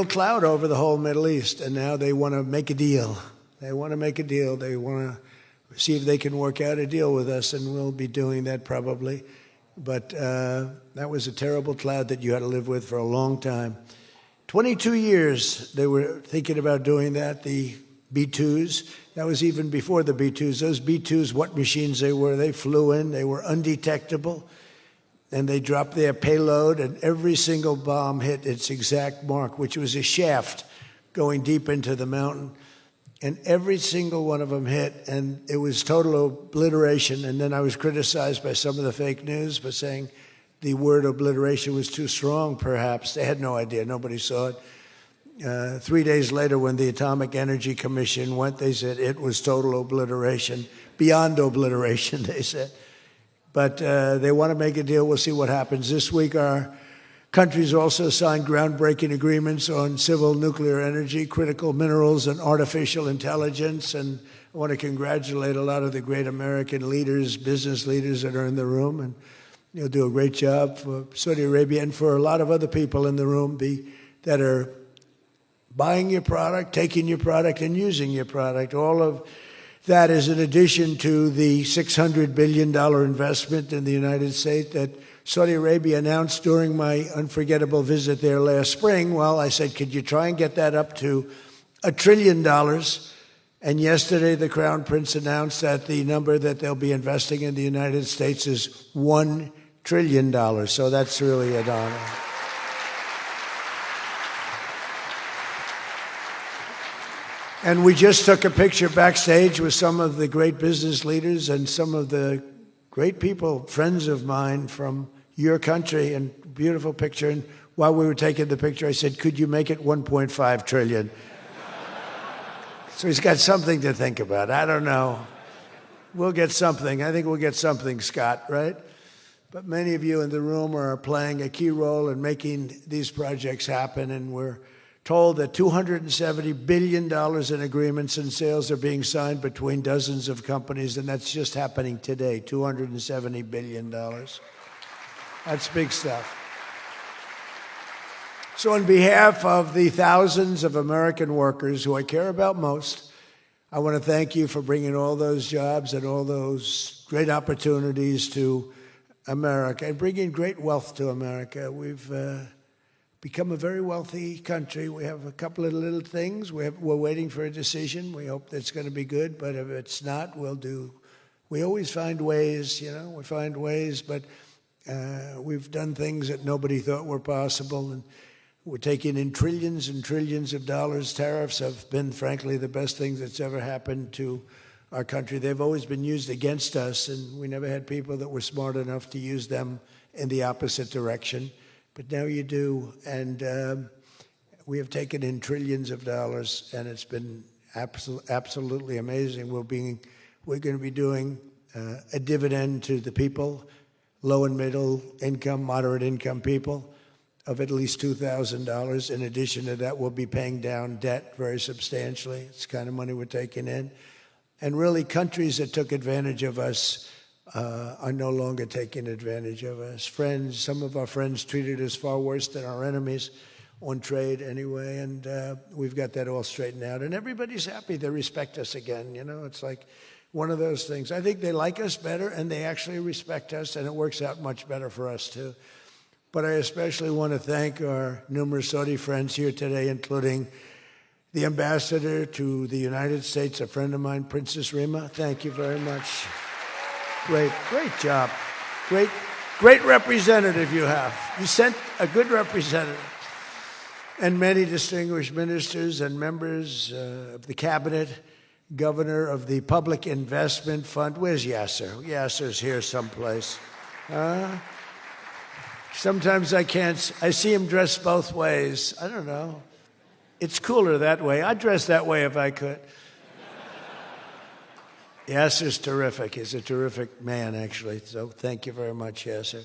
cloud over the whole Middle East, and now they want to make a deal. They want to make a deal. They want to see if they can work out a deal with us, and we'll be doing that probably. But that was a terrible cloud that you had to live with for a long time. 22 years they were thinking about doing that, the B-2s. That was even before the B-2s. Those B-2s, what machines they were, they flew in, they were undetectable, and they dropped their payload, and every single bomb hit its exact mark, which was a shaft going deep into the mountain. And every single one of them hit, and it was total obliteration. And then I was criticized by some of the fake news for saying the word obliteration was too strong, perhaps. They had no idea. Nobody saw it. 3 days later, when the Atomic Energy Commission went, they said it was total obliteration, beyond obliteration, they said. But they want to make a deal. We'll see what happens. This week, our countries also signed groundbreaking agreements on civil nuclear energy, critical minerals, and artificial intelligence. And I want to congratulate a lot of the great American leaders, business leaders that are in the room. And you'll do a great job for Saudi Arabia and for a lot of other people in the room that are buying your product, taking your product, and using your product. All of that is in addition to the $600 billion investment in the United States that Saudi Arabia announced during my unforgettable visit there last spring. Well, I said, could you try and get that up to $1 trillion? And yesterday, the Crown Prince announced that the number that they'll be investing in the United States is $1 trillion. So that's really an honor. And we just took a picture backstage with some of the great business leaders and some of the great people, friends of mine from your country, and beautiful picture. And while we were taking the picture, I said, could you make it 1.5 trillion? So he's got something to think about. I don't know. We'll get something. I think we'll get something, Scott, right? But many of you in the room are playing a key role in making these projects happen, and we're told that $270 billion in agreements and sales are being signed between dozens of companies, and that's just happening today, $270 billion. That's big stuff. So on behalf of the thousands of American workers who I care about most, I want to thank you for bringing all those jobs and all those great opportunities to America and bringing great wealth to America. We've become a very wealthy country. We have a couple of little things. We're waiting for a decision. We hope that's going to be good, but if it's not, we always find ways, we find ways, but we've done things that nobody thought were possible, and we're taking in trillions and trillions of dollars. Tariffs have been, frankly, the best thing that's ever happened to our country. They've always been used against us, and we never had people that were smart enough to use them in the opposite direction. But now you do, and we have taken in trillions of dollars, and it's been absolutely amazing. We're going to be doing a dividend to the people, low and middle income, moderate income people, of at least $2,000. In addition to that, we'll be paying down debt very substantially. It's the kind of money we're taking in. And really, countries that took advantage of us are no longer taking advantage of us. Friends, some of our friends treated us far worse than our enemies on trade anyway, and we've got that all straightened out. And everybody's happy. They respect us again. It's like one of those things. I think they like us better, and they actually respect us, and it works out much better for us, too. But I especially want to thank our numerous Saudi friends here today, including the ambassador to the United States, a friend of mine, Princess Rima. Thank you very much. Great job. Great representative you have. You sent a good representative. And many distinguished ministers and members of the cabinet, governor of the Public Investment Fund. Where's Yasser? Yasser's here someplace. Sometimes I see him dressed both ways. I don't know. It's cooler that way. I'd dress that way if I could. Yasser's terrific. He's a terrific man, actually. So thank you very much, Yasser.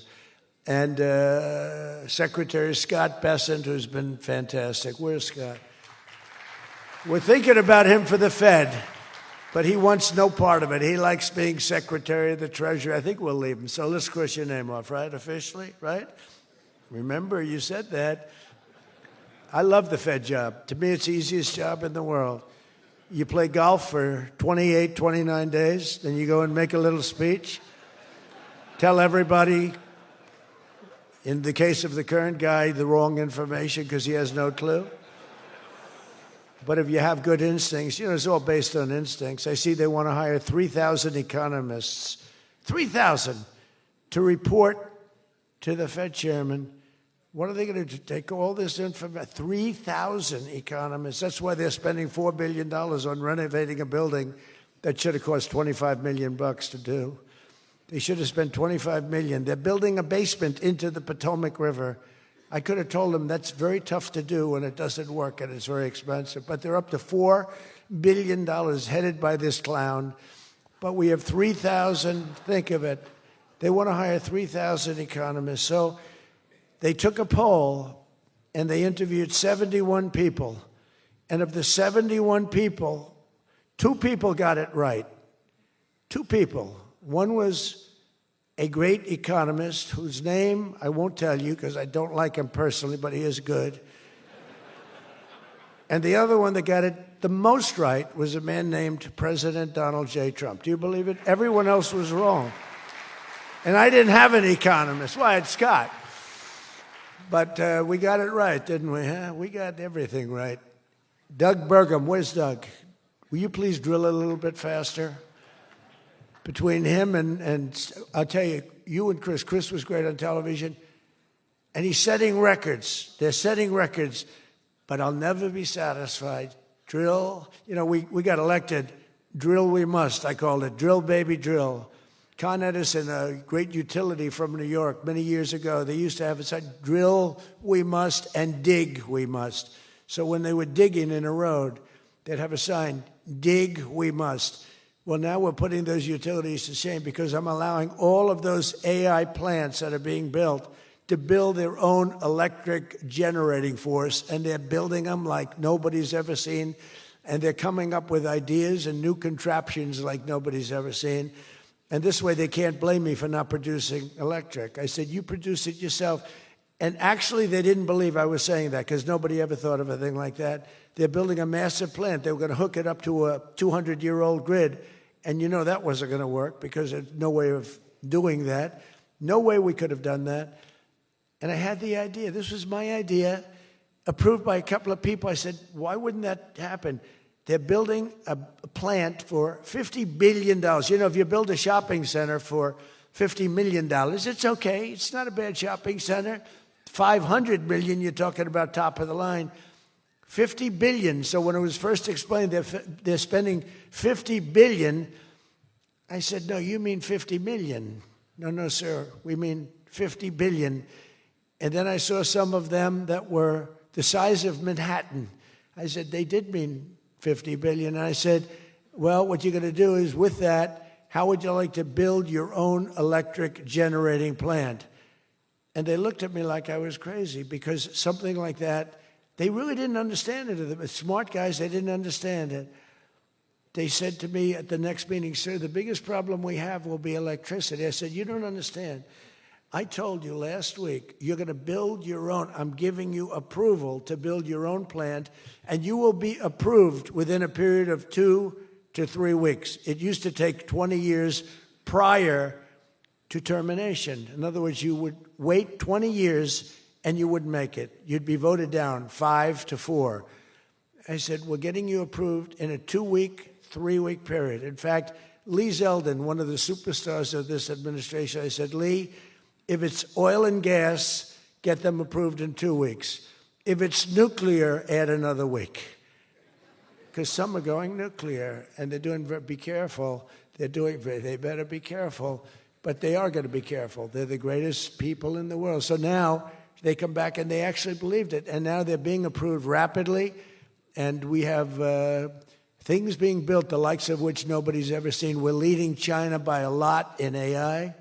And Secretary Scott Bessent, who's been fantastic. Where's Scott? We're thinking about him for the Fed, but he wants no part of it. He likes being Secretary of the Treasury. I think we'll leave him. So let's cross your name off, right? Officially, right? Remember, you said that. I love the Fed job. To me, it's the easiest job in the world. You play golf for 28, 29 days, then you go and make a little speech, tell everybody, in the case of the current guy, the wrong information because he has no clue. But if you have good instincts, it's all based on instincts. I see they want to hire 3,000 economists, 3,000, to report to the Fed chairman. What are they going to do? Take all this information? 3,000 economists. That's why they're spending $4 billion on renovating a building that should have cost $25 million to do. They should have spent $25 million. They're building a basement into the Potomac River. I could have told them that's very tough to do when it doesn't work and it's very expensive. But they're up to $4 billion headed by this clown. But we have 3,000, think of it. They want to hire 3,000 economists. So they took a poll and they interviewed 71 people. And of the 71 people, 2 people got it right. 2 people. One was a great economist whose name I won't tell you because I don't like him personally, but he is good. And the other one that got it the most right was a man named President Donald J. Trump. Do you believe it? Everyone else was wrong. And I didn't have an economist. Well, I had Scott. But we got it right, didn't we? Huh? We got everything right. Doug Burgum, where's Doug? Will you please drill a little bit faster? Between him and I'll tell you, you and Chris was great on television, and he's setting records. They're setting records, but I'll never be satisfied. Drill, we got elected. Drill we must, I called it. Drill, baby, drill. Con Edison, a great utility from New York many years ago, they used to have it said, drill we must and dig we must. So when they were digging in a road, they'd have a sign, dig we must. Well, now we're putting those utilities to shame because I'm allowing all of those AI plants that are being built to build their own electric generating force, and they're building them like nobody's ever seen, and they're coming up with ideas and new contraptions like nobody's ever seen. And this way they can't blame me for not producing electric. I said, you produce it yourself. And actually they didn't believe I was saying that because nobody ever thought of a thing like that. They're building a massive plant. They were going to hook it up to a 200-year-old grid. And that wasn't going to work because there's no way of doing that. No way we could have done that. And I had the idea. This was my idea, approved by a couple of people. I said, why wouldn't that happen? They're building a plant for $50 billion. If you build a shopping center for $50 million, it's okay. It's not a bad shopping center. $500 million, you're talking about top of the line. $50 billion. So when it was first explained they're spending $50 billion, I said, no, you mean 50 million. No, sir, we mean 50 billion. And then I saw some of them that were the size of Manhattan. I said, they did mean 50 billion. And I said, well, what you're going to do is with that, how would you like to build your own electric generating plant? And they looked at me like I was crazy because something like that, they really didn't understand it. The smart guys, they didn't understand it. They said to me at the next meeting, sir, the biggest problem we have will be electricity. I said, you don't understand. I told you last week, you're going to build your own. I'm giving you approval to build your own plant, and you will be approved within a period of 2 to 3 weeks. It used to take 20 years prior to termination. In other words, you would wait 20 years and you wouldn't make it. You'd be voted down 5 to 4. I said, we're getting you approved in a 2-week, 3-week period. In fact, Lee Zeldin, one of the superstars of this administration, I said, Lee, if it's oil and gas, get them approved in 2 weeks. If it's nuclear, add another week. Because some are going nuclear, and they're doing, be careful. They better be careful. But they are going to be careful. They're the greatest people in the world. So now they come back and they actually believed it. And now they're being approved rapidly. And we have things being built, the likes of which nobody's ever seen. We're leading China by a lot in AI.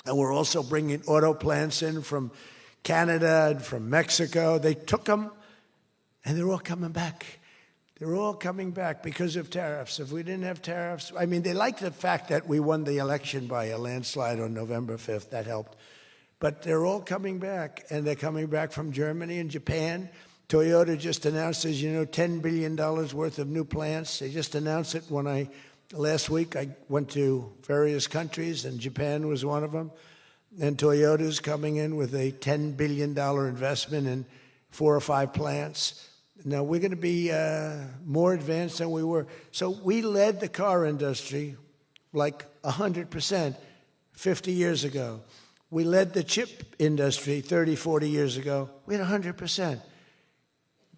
And we're also bringing auto plants in from Canada and from Mexico. They took them, and they're all coming back. They're all coming back because of tariffs. If we didn't have tariffs, I mean, they like the fact that we won the election by a landslide on November 5th. That helped. But they're all coming back, and they're coming back from Germany and Japan. Toyota just announced, as you know, $10 billion worth of new plants. They just announced it last week I went to various countries, and Japan was one of them. And Toyota's coming in with a $10 billion investment in 4 or 5 plants. Now, we're going to be more advanced than we were. So we led the car industry like 100% 50 years ago. We led the chip industry 30, 40 years ago. We had 100%.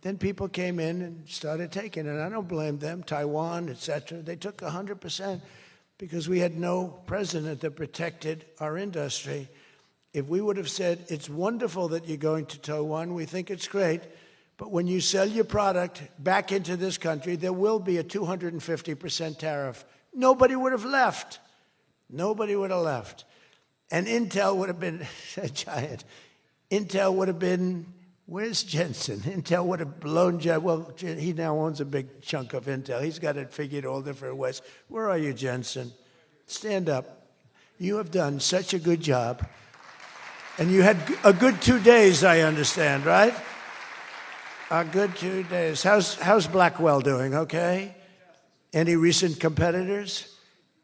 Then people came in and started taking it. I don't blame them, Taiwan, et cetera. They took 100% because we had no president that protected our industry. If we would have said, it's wonderful that you're going to Taiwan, we think it's great, but when you sell your product back into this country, there will be a 250% tariff. Nobody would have left. Nobody would have left. And Intel would have been a giant. Intel would have been, where's Jensen? Intel would have blown, well, he now owns a big chunk of Intel. He's got it figured all different ways. Where are you, Jensen? Stand up. You have done such a good job. And you had a good 2 days, I understand, right? A good 2 days. How's Blackwell doing, okay? Any recent competitors?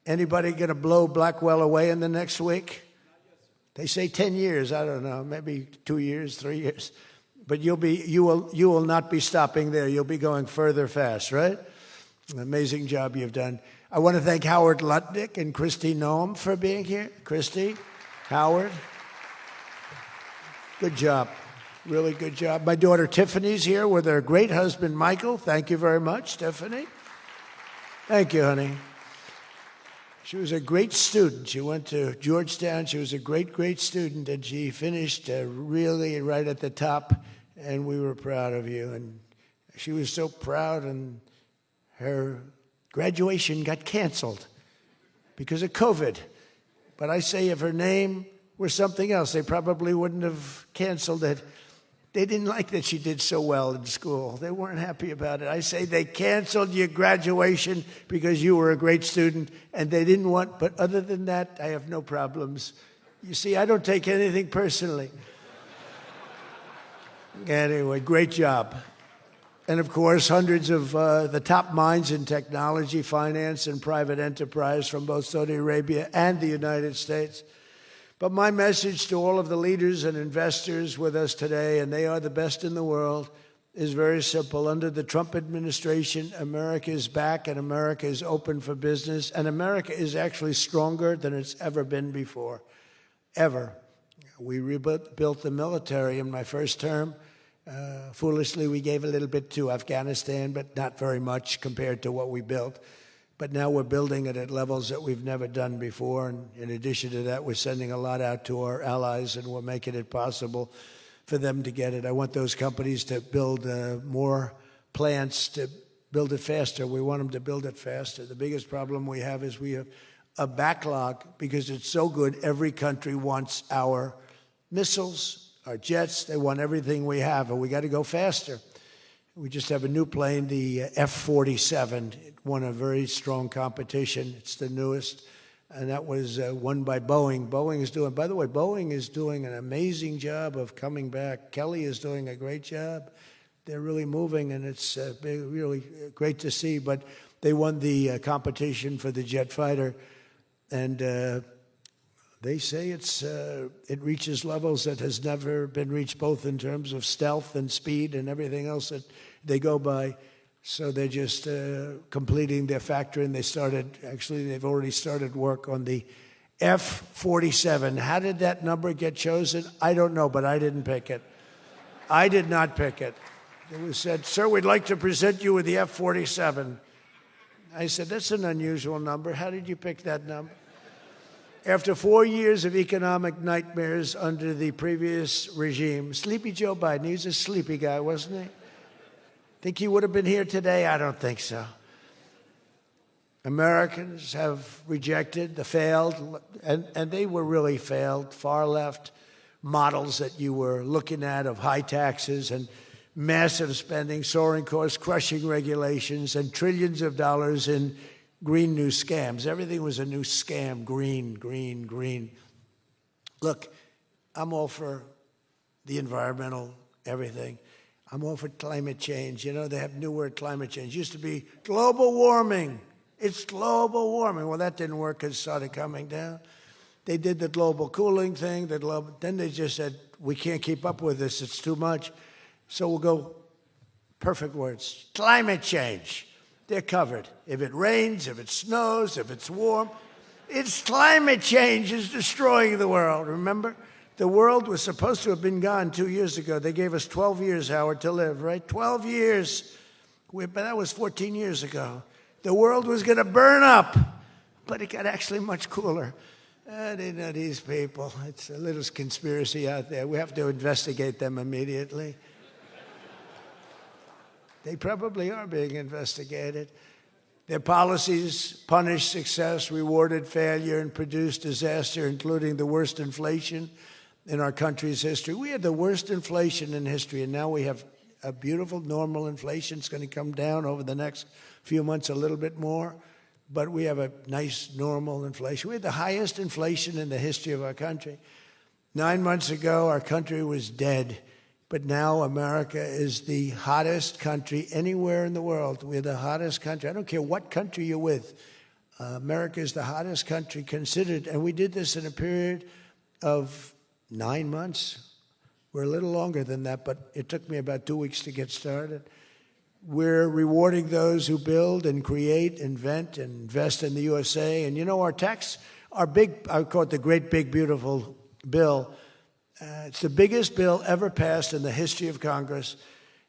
Anybody going to blow Blackwell away in the next week? They say 10 years. I don't know, maybe 2 years, 3 years. But you will not be stopping there. You'll be going further fast, right? An amazing job you've done. I want to thank Howard Lutnick and Christy Noem for being here. Christy, Howard, good job. Really good job. My daughter Tiffany's here with her great husband, Michael. Thank you very much, Tiffany. Thank you, honey. She was a great student. She went to Georgetown. She was a great, great student, and she finished really right at the top, and we were proud of you. And she was so proud, and her graduation got canceled because of COVID. But I say if her name were something else, they probably wouldn't have canceled it. They didn't like that she did so well in school. They weren't happy about it. I say they canceled your graduation because you were a great student, and they didn't want, but other than that, I have no problems. You see, I don't take anything personally. Anyway, great job. And of course, hundreds of the top minds in technology, finance, and private enterprise from both Saudi Arabia and the United States. But my message to all of the leaders and investors with us today, and they are the best in the world, is very simple. Under the Trump administration, America is back and America is open for business. And America is actually stronger than it's ever been before, ever. We rebuilt the military in my first term. Foolishly, we gave a little bit to Afghanistan, but not very much compared to what we built. But now we're building it at levels that we've never done before. And in addition to that, we're sending a lot out to our allies, and we're making it possible for them to get it. I want those companies to build more plants, to build it faster. We want them to build it faster. The biggest problem we have is we have a backlog because it's so good. Every country wants our missiles, our jets. They want everything we have, and we got to go faster. We just have a new plane, the F-47. It won a very strong competition. It's the newest, and that was won by Boeing. By the way, Boeing is doing an amazing job of coming back. Kelly is doing a great job. They're really moving, and it's really great to see. But they won the competition for the jet fighter, and they say it reaches levels that has never been reached, both in terms of stealth and speed and everything else that they go by. So they're just completing their factory, and they've already started work on the F-47. How did that number get chosen? I don't know, but I didn't pick it. I did not pick it. It was said, sir, we'd like to present you with the F-47. I said, that's an unusual number. How did you pick that number? After 4 years of economic nightmares under the previous regime, Sleepy Joe Biden, he was a sleepy guy, wasn't he? Think he would have been here today? I don't think so. Americans have rejected the failed, and they were really failed, far left models that you were looking at of high taxes and massive spending, soaring costs, crushing regulations, and trillions of dollars in green new scams. Everything was a new scam, green, green, green. Look, I'm all for the environmental everything. I'm all for climate change. You know, they have new word, climate change. It used to be global warming. It's global warming. Well, that didn't work because it started coming down. They did the global cooling thing. Then they just said, we can't keep up with this. It's too much. So we'll go, perfect words, climate change. They're covered. If it rains, if it snows, if it's warm, it's climate change is destroying the world, remember? The world was supposed to have been gone 2 years ago. They gave us 12 years, Howard, to live, right? 12 years. But that was 14 years ago. The world was going to burn up, but it got actually much cooler. They know these people. It's a little conspiracy out there. We have to investigate them immediately. They probably are being investigated. Their policies punished success, rewarded failure, and produced disaster, including the worst inflation in our country's history. We had the worst inflation in history, and now we have a beautiful normal inflation. It's going to come down over the next few months a little bit more, but we have a nice normal inflation. We had the highest inflation in the history of our country. 9 months ago, our country was dead. But now America is the hottest country anywhere in the world. We're the hottest country. I don't care what country you're with. America is the hottest country considered. And we did this in a period of 9 months. We're a little longer than that, but it took me about 2 weeks to get started. We're rewarding those who build and create, invent, and invest in the USA. And you know, our tax, our big, I call it the great big beautiful bill. It's the biggest bill ever passed in the history of Congress.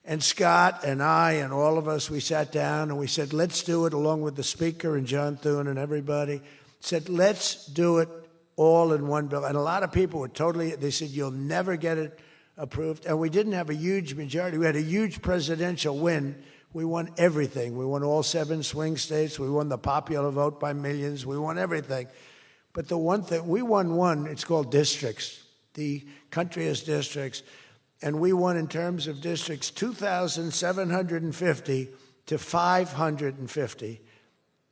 And Scott and I and all of us, we sat down and we said, let's do it, along with the Speaker and John Thune and everybody, said, let's do it all in one bill. And a lot of people were they said, you'll never get it approved. And we didn't have a huge majority. We had a huge presidential win. We won everything. We won all 7 swing states. We won the popular vote by millions. We won everything. But the one thing, we won one, it's called districts. The country has districts, and we won in terms of districts 2,750 to 550.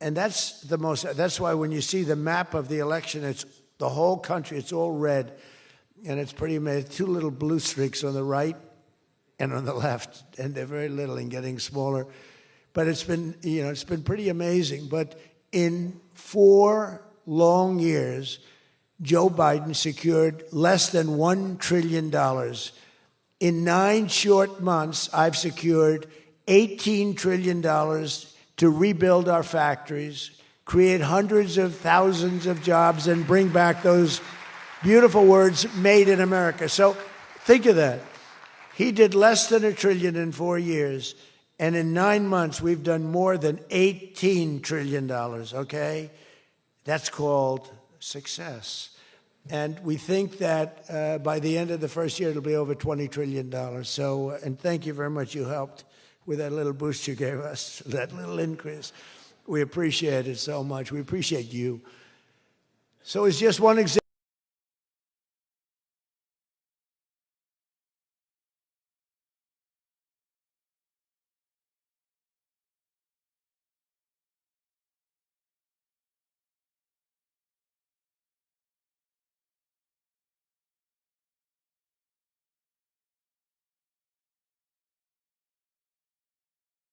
And that's why when you see the map of the election, it's the whole country, it's all red, and it's pretty amazing. 2 little blue streaks on the right and on the left, and they're very little and getting smaller. But it's been pretty amazing. But in 4 long years, Joe Biden secured less than $1 trillion. In 9 short months, I've secured $18 trillion to rebuild our factories, create hundreds of thousands of jobs, and bring back those beautiful words, made in America. So think of that. He did less than $1 trillion in 4 years, and in 9 months, we've done more than $18 trillion, okay? That's called success. And we think that by the end of the first year, it'll be over $20 trillion. So, and thank you very much. You helped with that little boost you gave us, that little increase. We appreciate it so much. We appreciate you. So it's just one example.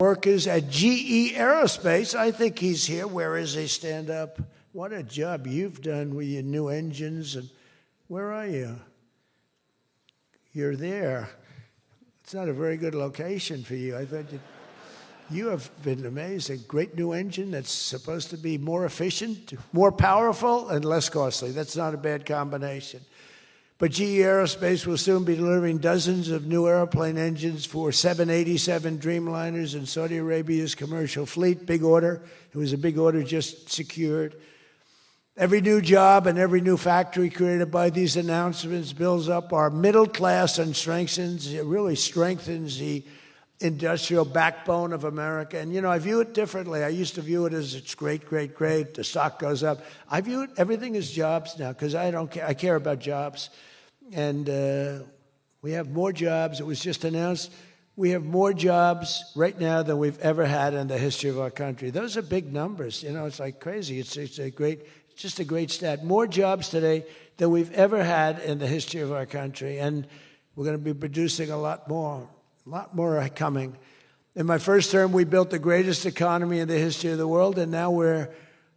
Workers at GE Aerospace. I think he's here. Where is he? Stand up. What a job you've done with your new engines. And where are you? You're there. It's not a very good location for you. I thought you have been amazing. Great new engine that's supposed to be more efficient, more powerful, and less costly. That's not a bad combination. But GE Aerospace will soon be delivering dozens of new airplane engines for 787 Dreamliners in Saudi Arabia's commercial fleet. Big order. It was a big order just secured. Every new job and every new factory created by these announcements builds up our middle class and really strengthens the industrial backbone of America. And, you know, I view it differently. I used to view it as it's great, great, great. The stock goes up. I view it, everything as jobs now because I don't care. I care about jobs. And we have more jobs. It was just announced we have more jobs right now than we've ever had in the history of our country. Those are big numbers. You know, it's like crazy. It's just a great stat. More jobs today than we've ever had in the history of our country. And we're going to be producing a lot more. A lot more are coming. In my first term, we built the greatest economy in the history of the world, and now we're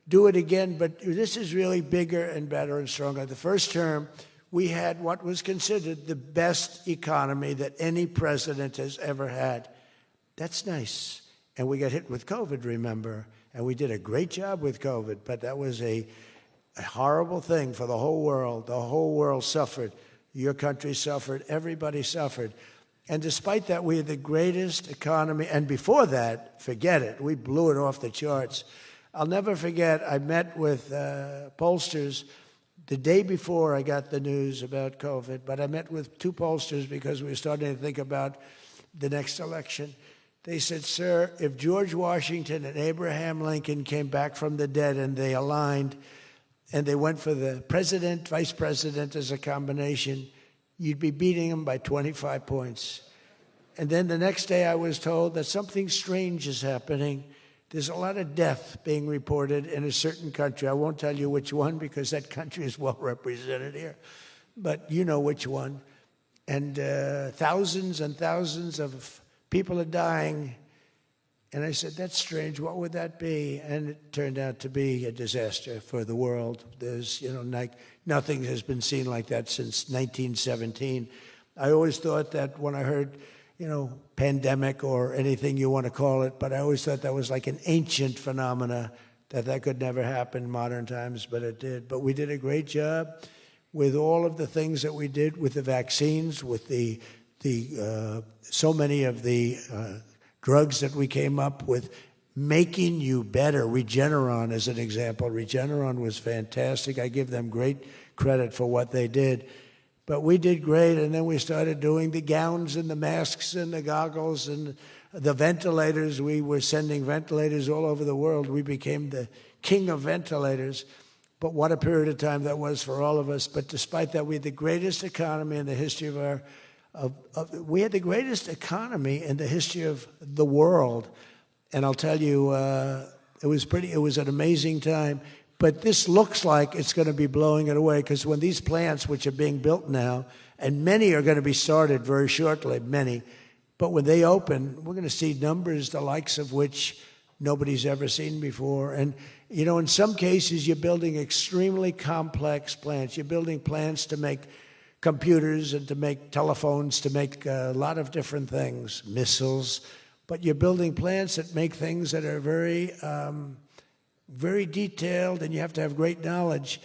do it again, but this is really bigger and better and stronger. The first term, we had what was considered the best economy that any president has ever had. That's nice. And we got hit with COVID, remember? And we did a great job with COVID, but that was a horrible thing for the whole world. The whole world suffered. Your country suffered. Everybody suffered. And despite that, we had the greatest economy. And before that, forget it. We blew it off the charts. I'll never forget, I met with pollsters the day before I got the news about COVID, but I met with two pollsters because we were starting to think about the next election. They said, sir, if George Washington and Abraham Lincoln came back from the dead and they aligned and they went for the president, vice president as a combination, you'd be beating them by 25 points. And then the next day I was told that something strange is happening. There's a lot of death being reported in a certain country. I won't tell you which one because that country is well represented here, but you know which one. And thousands and thousands of people are dying. And I said, that's strange. What would that be? And it turned out to be a disaster for the world. There's, nothing has been seen like that since 1917. I always thought that when I heard pandemic or anything you want to call it, but I always thought that was like an ancient phenomena, that could never happen in modern times, but it did. But we did a great job with all of the things that we did with the vaccines, with the so many of the drugs that we came up with, making you better. Regeneron, as an example. Regeneron was fantastic. I give them great credit for what they did. But we did great, and then we started doing the gowns and the masks and the goggles and the ventilators. We were sending ventilators all over the world. We became the king of ventilators. But what a period of time that was for all of us. But despite that, we had the greatest economy in the history we had the greatest economy in the history of the world. And I'll tell you, it was an amazing time. But this looks like it's going to be blowing it away, because when these plants, which are being built now, and many are going to be started very shortly, many, but when they open, we're going to see numbers the likes of which nobody's ever seen before. And, in some cases, you're building extremely complex plants. You're building plants to make computers and to make telephones, to make a lot of different things, missiles. But you're building plants that make things that are very detailed, and you have to have great knowledge.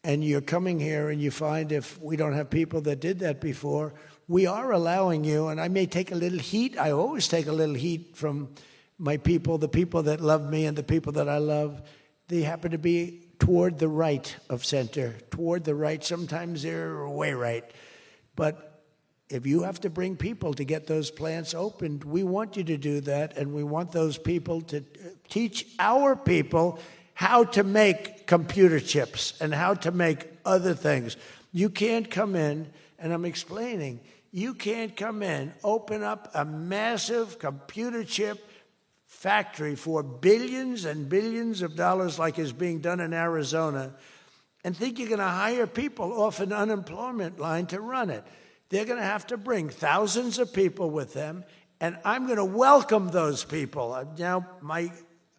And you're coming here and you find, if we don't have people that did that before, we are allowing you, and I may take a little heat. I always take a little heat from my people, the people that love me and the people that I love. They happen to be toward the right of center, toward the right. Sometimes they're way right. But if you have to bring people to get those plants opened, we want you to do that, and we want those people to teach our people how to make computer chips and how to make other things. You can't come in, and I'm explaining, you can't come in, open up a massive computer chip factory for billions and billions of dollars like is being done in Arizona, and think you're going to hire people off an unemployment line to run it. They're going to have to bring thousands of people with them, and I'm going to welcome those people. Now,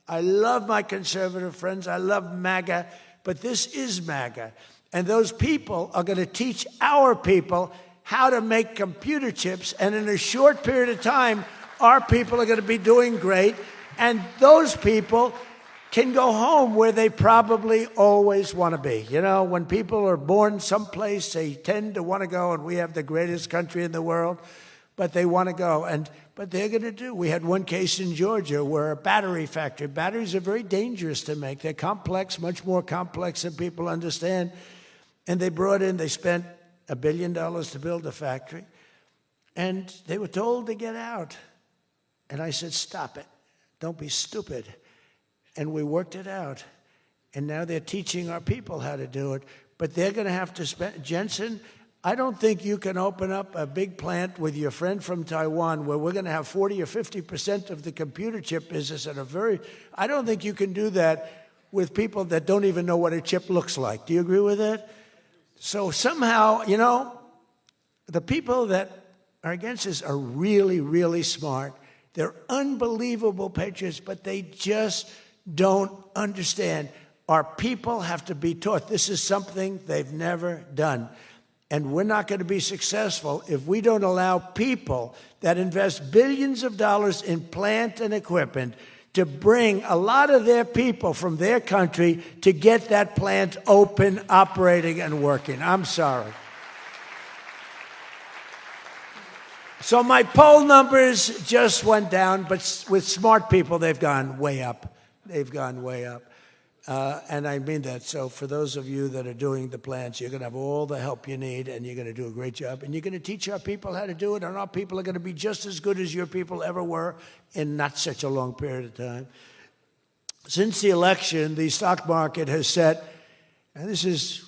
I love my conservative friends. I love MAGA, but this is MAGA. And those people are going to teach our people how to make computer chips, and in a short period of time, our people are going to be doing great, and those people can go home where they probably always want to be. When people are born someplace, they tend to want to go, and we have the greatest country in the world, but they want to go. But they're going to do. We had one case in Georgia where a battery factory. Batteries are very dangerous to make. They're complex, much more complex than people understand. And they spent $1 billion to build a factory. And they were told to get out. And I said, stop it. Don't be stupid. And we worked it out. And now they're teaching our people how to do it. But they're going to have to spend, Jensen, I don't think you can open up a big plant with your friend from Taiwan where we're going to have 40 or 50% of the computer chip business I don't think you can do that with people that don't even know what a chip looks like. Do you agree with that? So somehow, the people that are against us are really, really smart. They're unbelievable patriots, but they just don't understand. Our people have to be taught. This is something they've never done. And we're not going to be successful if we don't allow people that invest billions of dollars in plant and equipment to bring a lot of their people from their country to get that plant open, operating, and working. I'm sorry. So my poll numbers just went down, but with smart people, they've gone way up. They've gone way up. And I mean that. So for those of you that are doing the plants, you're going to have all the help you need, and you're going to do a great job. And you're going to teach our people how to do it, and our people are going to be just as good as your people ever were in not such a long period of time. Since the election, the stock market has set, and this is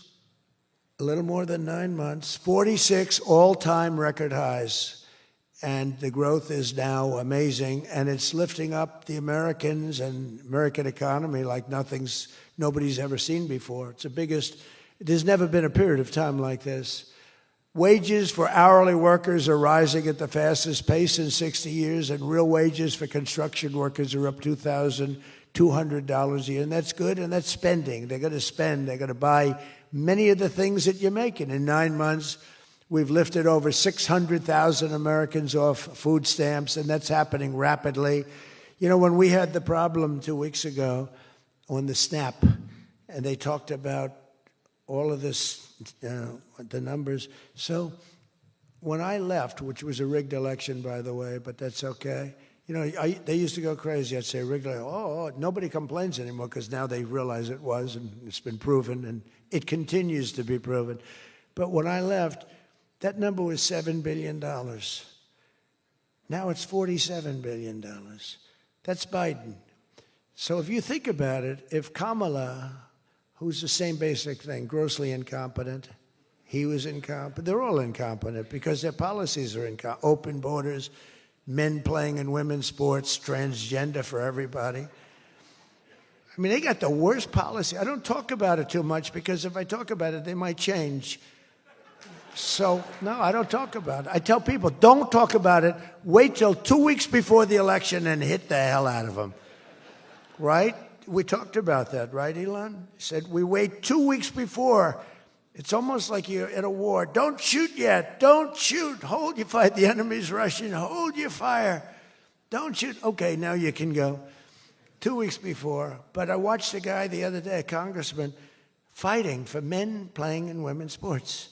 a little more than 9 months, 46 all-time record highs. And the growth is now amazing, and it's lifting up the Americans and American economy like nobody's ever seen before. It's the biggest. There's never been a period of time like this. Wages for hourly workers are rising at the fastest pace in 60 years, and real wages for construction workers are up $2,200 a year, and that's good, and that's spending. They're going to spend. They're going to buy many of the things that you're making. In 9 months, we've lifted over 600,000 Americans off food stamps, and that's happening rapidly. You know, when we had the problem 2 weeks ago on the SNAP, and they talked about all of this, the numbers. So when I left, which was a rigged election, by the way, but that's okay. You know, they used to go crazy. I'd say rigged election. Oh, nobody complains anymore because now they realize it was, and it's been proven, and it continues to be proven. But when I left, that number was $7 billion. Now it's $47 billion. That's Biden. So if you think about it, if Kamala, who's the same basic thing, grossly incompetent, he was incompetent, they're all incompetent because their policies are incompetent. Open borders, men playing in women's sports, transgender for everybody. I mean, they got the worst policy. I don't talk about it too much because if I talk about it, they might change. So, no, I don't talk about it. I tell people, don't talk about it. Wait till 2 weeks before the election and hit the hell out of them. Right? We talked about that, right, Elon? He said, we wait 2 weeks before. It's almost like you're in a war. Don't shoot yet. Don't shoot. Hold your fire. The enemy's rushing. Hold your fire. Don't shoot. Okay, now you can go. 2 weeks before. But I watched a guy the other day, a congressman, fighting for men playing in women's sports.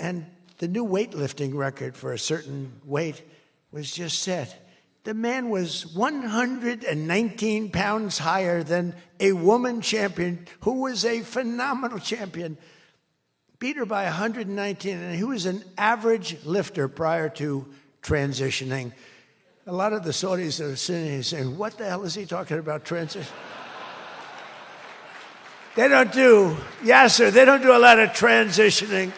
And the new weightlifting record for a certain weight was just set. The man was 119 pounds higher than a woman champion who was a phenomenal champion. Beat her by 119, and he was an average lifter prior to transitioning. A lot of the Saudis are sitting here saying, what the hell is he talking about, transition? They don't do a lot of transitioning.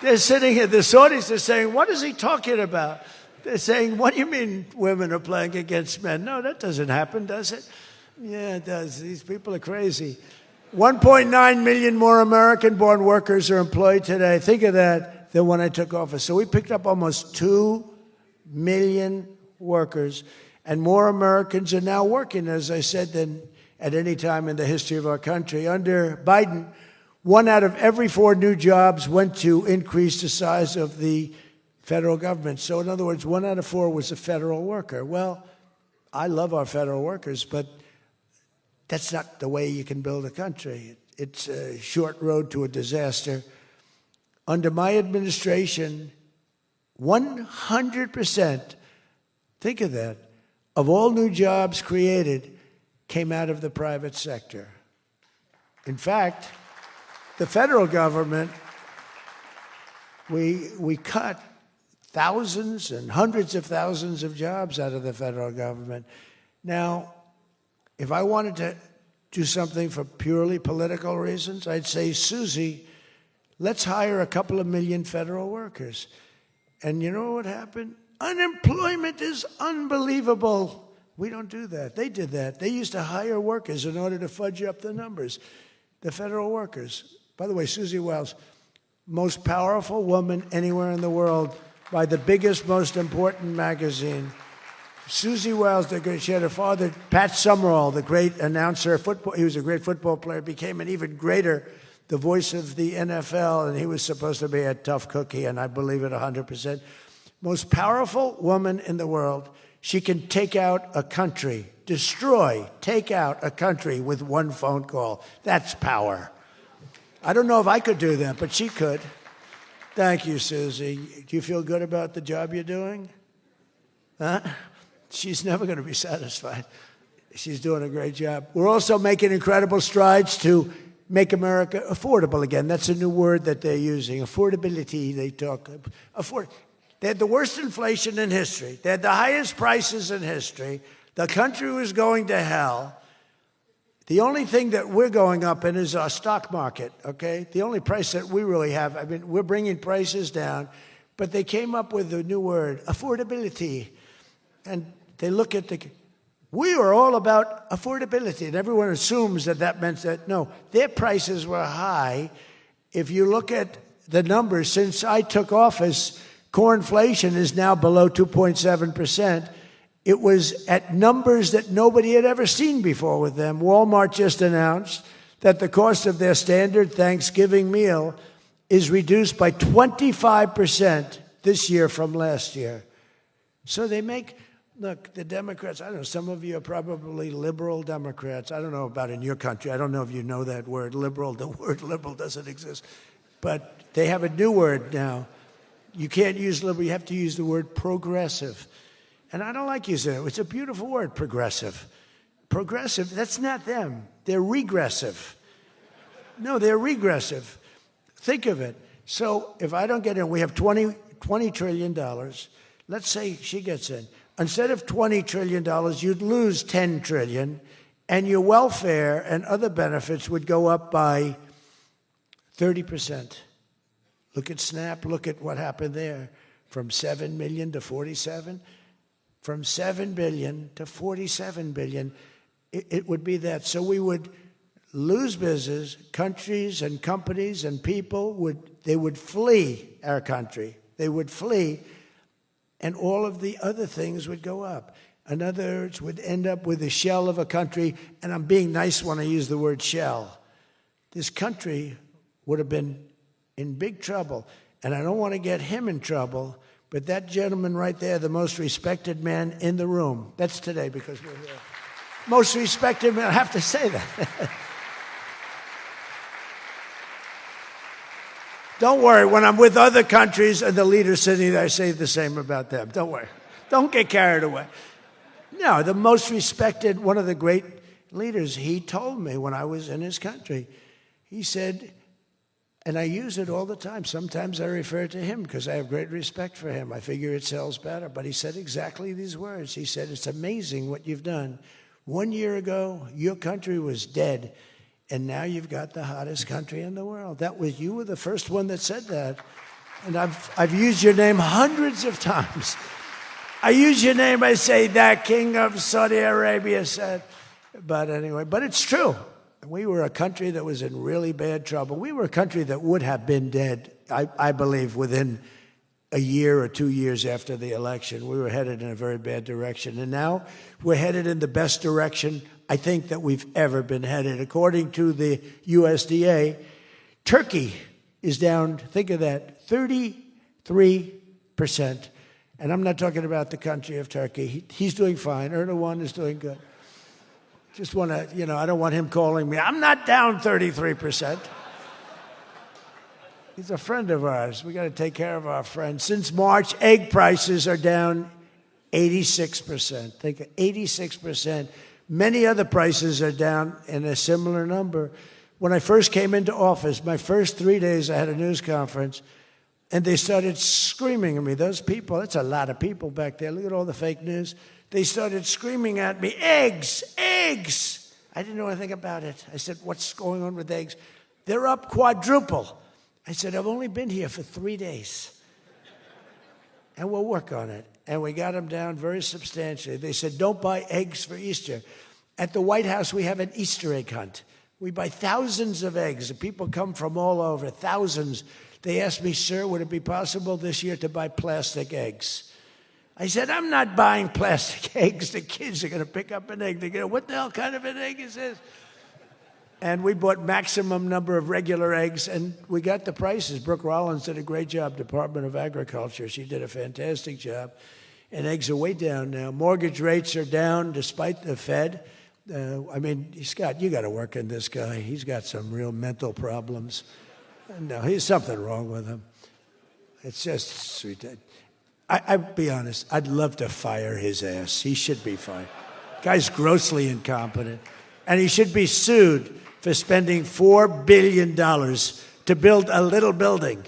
They're sitting here, the Saudis are saying, what is he talking about? They're saying, what do you mean women are playing against men? No, that doesn't happen, does it? Yeah, it does. These people are crazy. 1.9 million more American-born workers are employed today. Think of that, than when I took office. So we picked up almost 2 million workers, and more Americans are now working, as I said, than at any time in the history of our country. Under Biden, 1 out of every 4 new jobs went to increase the size of the federal government. So in other words, 1 out of 4 was a federal worker. Well, I love our federal workers, but that's not the way you can build a country. It's a short road to a disaster. Under my administration, 100%, think of that, of all new jobs created came out of the private sector. In fact, the federal government, we cut thousands and hundreds of thousands of jobs out of the federal government. Now, if I wanted to do something for purely political reasons, I'd say, Susie, let's hire a couple of million federal workers. And you know what happened? Unemployment is unbelievable. We don't do that. They did that. They used to hire workers in order to fudge up the numbers. The federal workers. By the way, Susie Wiles, most powerful woman anywhere in the world, by the biggest, most important magazine. Susie Wiles, she had a father, Pat Summerall, the great announcer, football. He was a great football player, became an even greater, the voice of the NFL, and he was supposed to be a tough cookie, and I believe it 100%. Most powerful woman in the world. She can take out a country, take out a country with one phone call. That's power. I don't know if I could do that, but she could. Thank you, Susie. Do you feel good about the job you're doing? Huh? She's never going to be satisfied. She's doing a great job. We're also making incredible strides to make America affordable again. That's a new word that they're using. Affordability, they talk. They had the worst inflation in history. They had the highest prices in history. The country was going to hell. The only thing that we're going up in is our stock market, okay? The only price that we really have, I mean, we're bringing prices down, but they came up with a new word, affordability. And they look at we are all about affordability, and everyone assumes that that meant that, no, their prices were high. If you look at the numbers, since I took office, core inflation is now below 2.7%. It was at numbers that nobody had ever seen before with them. Walmart just announced that the cost of their standard Thanksgiving meal is reduced by 25% this year from last year. So they look, the Democrats, I don't know, some of you are probably liberal Democrats. I don't know about in your country. I don't know if you know that word, liberal. The word liberal doesn't exist. But they have a new word now. You can't use liberal. You have to use the word progressive. And I don't like using it. It's a beautiful word, progressive. Progressive, that's not them. They're regressive. No, they're regressive. Think of it. So if I don't get in, we have $20 trillion. Let's say she gets in. Instead of $20 trillion, you'd lose $10 trillion, and your welfare and other benefits would go up by 30%. Look at SNAP. Look at what happened there. From 7 million to 47. From 7 billion to 47 billion. It would be that. So we would lose business. Countries and companies and people would flee our country. They would flee, and all of the other things would go up. In other words, would end up with a shell of a country, and I'm being nice when I use the word shell. This country would have been in big trouble, and I don't want to get him in trouble, but that gentleman right there, the most respected man in the room, that's today because we're here. Most respected man, I have to say that. Don't worry, when I'm with other countries and the leaders sitting there, I say the same about them. Don't worry. Don't get carried away. No, the most respected, one of the great leaders, he told me when I was in his country, he said, and I use it all the time. Sometimes I refer to him because I have great respect for him. I figure it sells better. But he said exactly these words. He said, it's amazing what you've done. 1 year ago, your country was dead. And now you've got the hottest country in the world. You were the first one that said that. And I've used your name hundreds of times. I use your name, I say, that king of Saudi Arabia said. But anyway, but it's true. We were a country that was in really bad trouble. We were a country that would have been dead, I believe, within a year or 2 years after the election. We were headed in a very bad direction. And now we're headed in the best direction I think that we've ever been headed. According to the USDA, Turkey is down, think of that, 33%. And I'm not talking about the country of Turkey. He's doing fine. Erdogan is doing good. Just want to, I don't want him calling me. I'm not down 33%. He's a friend of ours. We got to take care of our friends. Since March, egg prices are down 86%. Think of 86%. Many other prices are down in a similar number. When I first came into office, my first 3 days, I had a news conference, and they started screaming at me. Those people, that's a lot of people back there. Look at all the fake news. They started screaming at me, eggs, eggs. I didn't know anything about it. I said, what's going on with eggs? They're up quadruple. I said, I've only been here for 3 days. And we'll work on it. And we got them down very substantially. They said, don't buy eggs for Easter. At the White House, we have an Easter egg hunt. We buy thousands of eggs. The people come from all over, thousands. They asked me, sir, would it be possible this year to buy plastic eggs? I said, I'm not buying plastic eggs. The kids are going to pick up an egg. They're going to, what the hell kind of an egg is this? And we bought maximum number of regular eggs, and we got the prices. Brooke Rollins did a great job, Department of Agriculture. She did a fantastic job. And eggs are way down now. Mortgage rates are down despite the Fed. I mean, Scott, you got to work in this guy. He's got some real mental problems. No, there's something wrong with him. It's just sweet. I'll be honest, I'd love to fire his ass. He should be fired. Guy's grossly incompetent. And he should be sued for spending $4 billion to build a little building.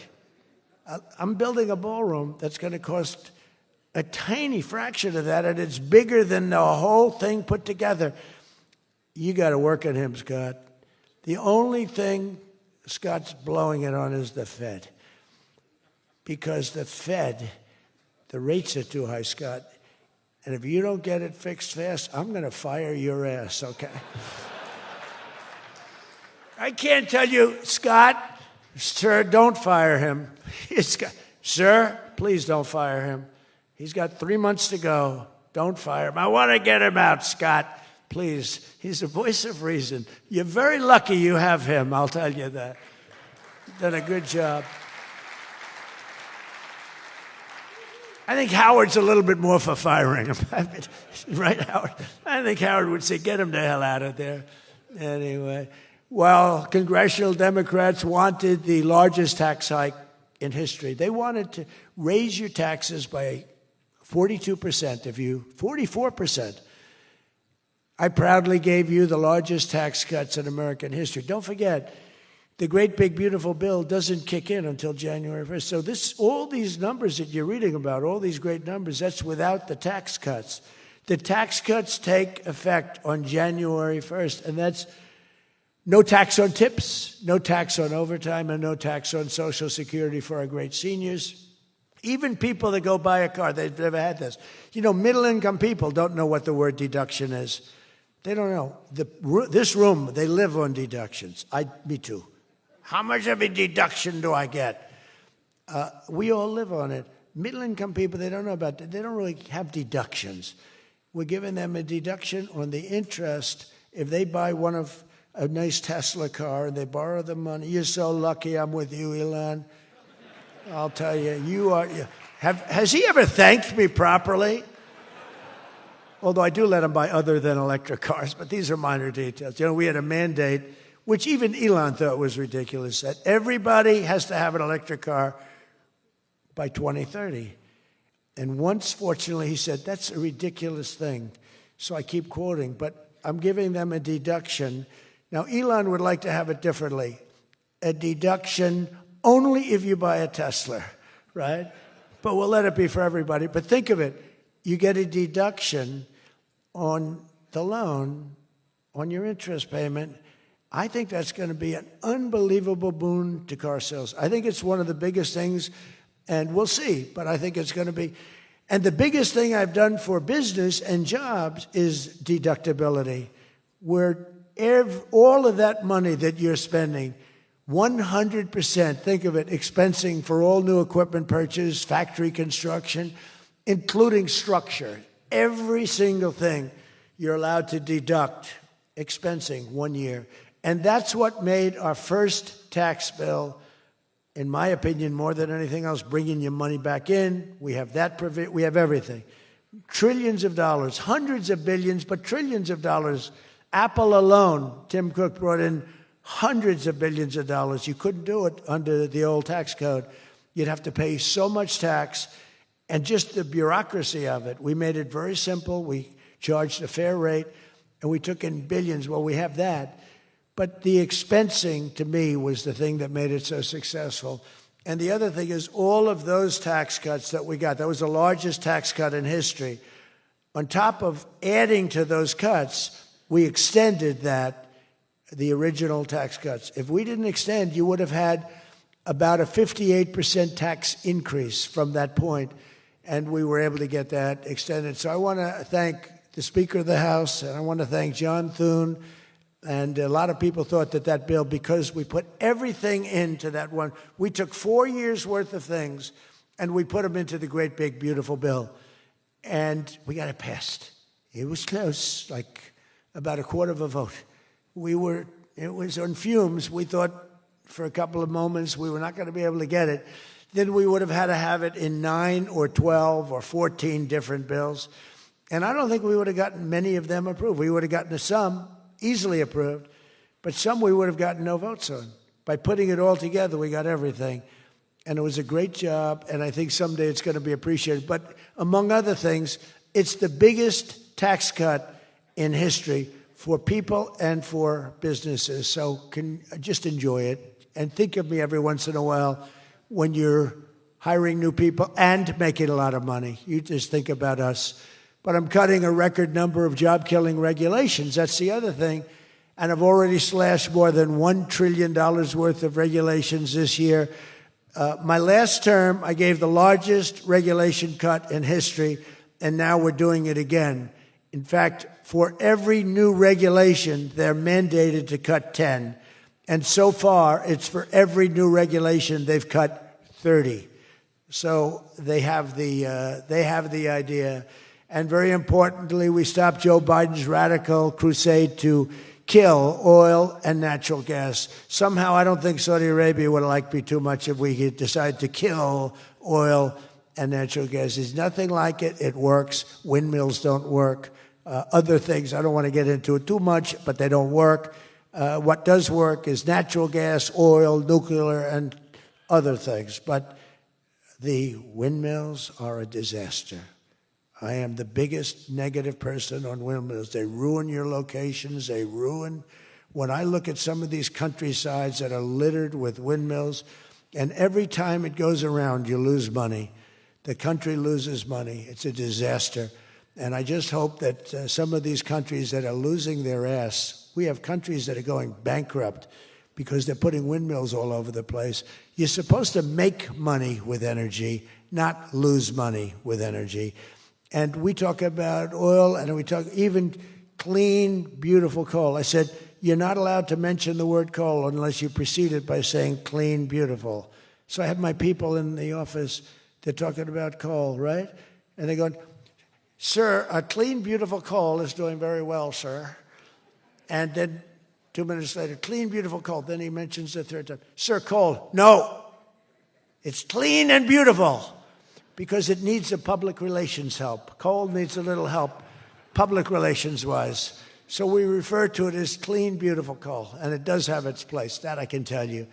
I'm building a ballroom that's going to cost a tiny fraction of that, and it's bigger than the whole thing put together. You got to work on him, Scott. The only thing Scott's blowing it on is the Fed. Because the Fed, the rates are too high, Scott. And if you don't get it fixed fast, I'm going to fire your ass, okay? I can't tell you, Scott, sir, don't fire him. Sir, please don't fire him. He's got 3 months to go. Don't fire him. I want to get him out, Scott. Please. He's the voice of reason. You're very lucky you have him, I'll tell you that. Done a good job. I think Howard's a little bit more for firing him. Right, Howard? I think Howard would say, get him the hell out of there. Anyway, well, congressional Democrats wanted the largest tax hike in history. They wanted to raise your taxes by 42%, 44%. I proudly gave you the largest tax cuts in American history. Don't forget, the great big beautiful bill doesn't kick in until January 1st. So all these numbers that you're reading about, all these great numbers, that's without the tax cuts. The tax cuts take effect on January 1st, and that's no tax on tips, no tax on overtime, and no tax on Social Security for our great seniors. Even people that go buy a car, they've never had this. You know, middle-income people don't know what the word deduction is. They don't know. This room, they live on deductions. Me too. How much of a deduction do I get? We all live on it. Middle-income people, they don't know about that. They don't really have deductions. We're giving them a deduction on the interest if they buy a nice Tesla car and they borrow the money. You're so lucky I'm with you, Elon. I'll tell you, has he ever thanked me properly? Although I do let him buy other than electric cars, but these are minor details. You know, we had a mandate, which even Elon thought was ridiculous, that everybody has to have an electric car by 2030. And once, fortunately, he said, that's a ridiculous thing. So I keep quoting, but I'm giving them a deduction. Now, Elon would like to have it differently. A deduction only if you buy a Tesla, right? But we'll let it be for everybody. But think of it. You get a deduction on the loan, on your interest payment. I think that's going to be an unbelievable boon to car sales. I think it's one of the biggest things, and we'll see, but I think it's going to be. And the biggest thing I've done for business and jobs is deductibility, where all of that money that you're spending, 100%, think of it, expensing for all new equipment purchase, factory construction, including structure. Every single thing you're allowed to deduct, expensing 1 year. And that's what made our first tax bill, in my opinion, more than anything else, bringing your money back in. We have that, we have everything. Trillions of dollars, hundreds of billions, but trillions of dollars. Apple alone, Tim Cook brought in hundreds of billions of dollars. You couldn't do it under the old tax code. You'd have to pay so much tax, and just the bureaucracy of it. We made it very simple. We charged a fair rate, and we took in billions. Well, we have that. But the expensing, to me, was the thing that made it so successful. And the other thing is all of those tax cuts that we got, that was the largest tax cut in history. On top of adding to those cuts, we extended the original tax cuts. If we didn't extend, you would have had about a 58% tax increase from that point, and we were able to get that extended. So I want to thank the Speaker of the House, and I want to thank John Thune And a lot of people thought that that bill, because we put everything into that one, we took 4 years' worth of things and we put them into the great, big, beautiful bill. And we got it passed. It was close, like about a quarter of a vote. It was on fumes. We thought for a couple of moments we were not going to be able to get it. Then we would have had to have it in 9 or 12 or 14 different bills. And I don't think we would have gotten many of them approved. We would have gotten some easily approved, but some we would have gotten no votes on. By putting it all together, we got everything. And it was a great job, and I think someday it's going to be appreciated. But among other things, it's the biggest tax cut in history for people and for businesses. So just enjoy it, and think of me every once in a while when you're hiring new people and making a lot of money. You just think about us. But I'm cutting a record number of job-killing regulations. That's the other thing. And I've already slashed more than $1 trillion worth of regulations this year. My last term, I gave the largest regulation cut in history, and now we're doing it again. In fact, for every new regulation, they're mandated to cut 10. And so far, it's for every new regulation, they've cut 30. So they have the idea. And very importantly, we stopped Joe Biden's radical crusade to kill oil and natural gas. Somehow, I don't think Saudi Arabia would like me too much if we decide to kill oil and natural gas. There's nothing like it. It works. Windmills don't work. Other things, I don't want to get into it too much, but they don't work. What does work is natural gas, oil, nuclear, and other things. But the windmills are a disaster. I am the biggest negative person on windmills. They ruin your locations. They ruin. When I look at some of these countrysides that are littered with windmills, and every time it goes around, you lose money. The country loses money. It's a disaster. And I just hope that some of these countries that are losing their ass, we have countries that are going bankrupt because they're putting windmills all over the place. You're supposed to make money with energy, not lose money with energy. And we talk about oil, and we talk even clean, beautiful coal. I said, you're not allowed to mention the word coal unless you precede it by saying clean, beautiful. So I have my people in the office, they're talking about coal, right? And they're going, sir, a clean, beautiful coal is doing very well, sir. And then 2 minutes later, clean, beautiful coal. Then he mentions the third time, sir, coal. No, it's clean and beautiful. Because it needs a public relations help. Coal needs a little help, public relations-wise. So we refer to it as clean, beautiful coal, and it does have its place, that I can tell you.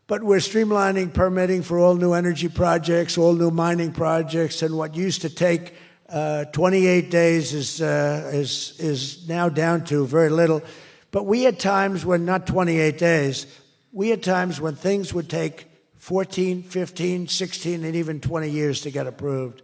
But we're streamlining permitting for all new energy projects, all new mining projects, and what used to take 28 days is now down to very little. But we had times when, not 28 days, we had times when things would take 14, 15, 16, and even 20 years to get approved.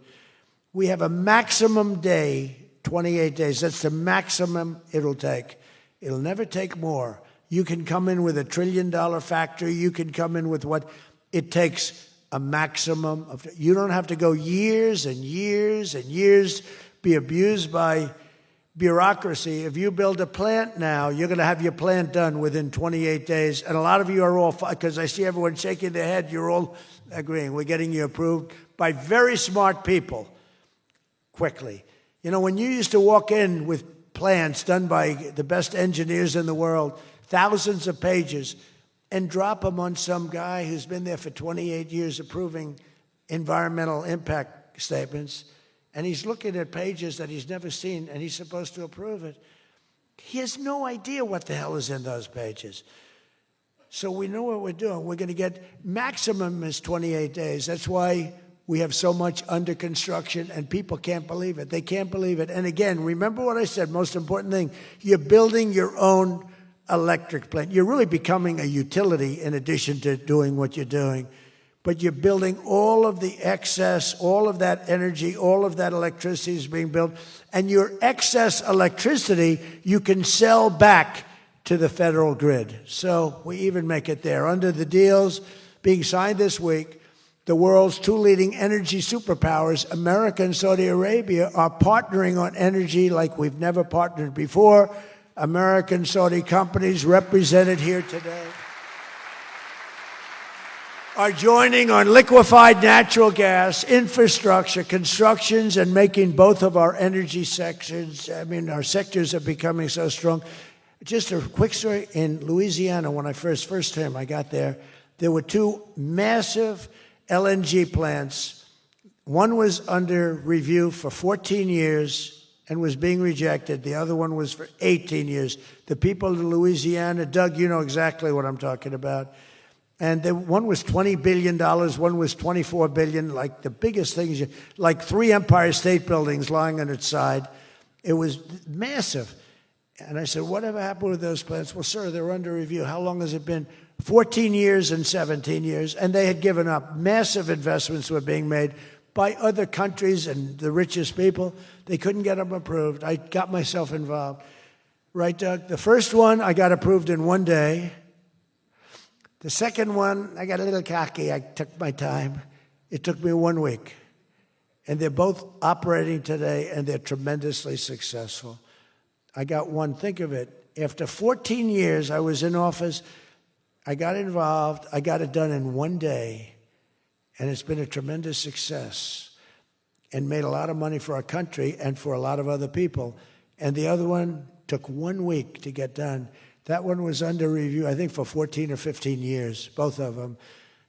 We have a maximum day, 28 days. That's the maximum it'll take. It'll never take more. You can come in with $1 trillion factory. You can come in with what it takes, a maximum of. You don't have to go years and years and years, be abused by bureaucracy. If you build a plant now, you're going to have your plant done within 28 days. And a lot of you are all, because I see everyone shaking their head, you're all agreeing. We're getting you approved by very smart people quickly. You know, when you used to walk in with plans done by the best engineers in the world, thousands of pages, and drop them on some guy who's been there for 28 years approving environmental impact statements, and he's looking at pages that he's never seen, and he's supposed to approve it. He has no idea what the hell is in those pages. So we know what we're doing. We're going to get maximum is 28 days. That's why we have so much under construction, and people can't believe it. They can't believe it. And again, remember what I said, most important thing, you're building your own electric plant. You're really becoming a utility in addition to doing what you're doing. But you're building all of the excess, all of that energy, all of that electricity is being built. And your excess electricity, you can sell back to the federal grid. So we even make it there. Under the deals being signed this week, the world's two leading energy superpowers, America and Saudi Arabia, are partnering on energy like we've never partnered before. American Saudi companies represented here today are joining on liquefied natural gas, infrastructure, constructions, and making both of our energy sectors. I mean, our sectors are becoming so strong. Just a quick story. In Louisiana, when I first time I got there were two massive LNG plants. One was under review for 14 years and was being rejected. The other one was for 18 years. The people of Louisiana, Doug, you know exactly what I'm talking about. And one was $20 billion, one was $24 billion, like the biggest things, like 3 Empire State Buildings lying on its side. It was massive. And I said, whatever happened with those plants? Well, sir, they're under review. How long has it been? 14 years and 17 years. And they had given up. Massive investments were being made by other countries and the richest people. They couldn't get them approved. I got myself involved. Right, Doug? The first one, I got approved in 1 day. The second one, I got a little cocky. I took my time. It took me 1 week. And they're both operating today, and they're tremendously successful. I got one. Think of it. After 14 years, I was in office. I got involved. I got it done in 1 day. And it's been a tremendous success and made a lot of money for our country and for a lot of other people. And the other one took 1 week to get done. That one was under review, I think, for 14 or 15 years, both of them.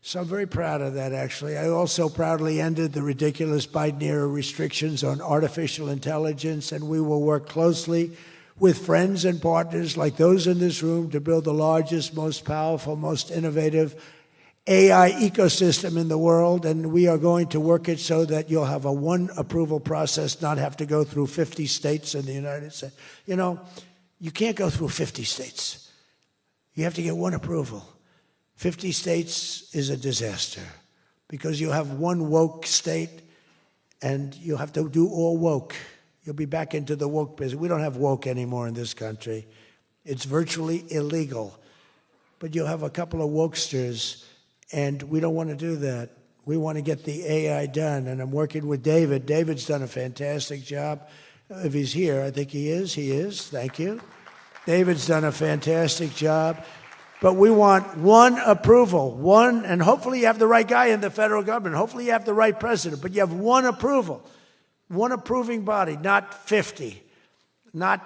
So I'm very proud of that, actually. I also proudly ended the ridiculous Biden-era restrictions on artificial intelligence, and we will work closely with friends and partners like those in this room to build the largest, most powerful, most innovative AI ecosystem in the world, and we are going to work it so that you'll have a one approval process, not have to go through 50 states in the United States. You know, you can't go through 50 states. You have to get one approval. 50 states is a disaster because you have one woke state and you have to do all woke. You'll be back into the woke business. We don't have woke anymore in this country. It's virtually illegal. But you'll have a couple of wokesters, and we don't want to do that. We want to get the AI done, and I'm working with David. David's done a fantastic job. If he's here, I think he is. He is. Thank you. David's done a fantastic job. But we want one approval, one, and hopefully you have the right guy in the federal government. Hopefully you have the right president, but you have one approval, one approving body, not 50, not,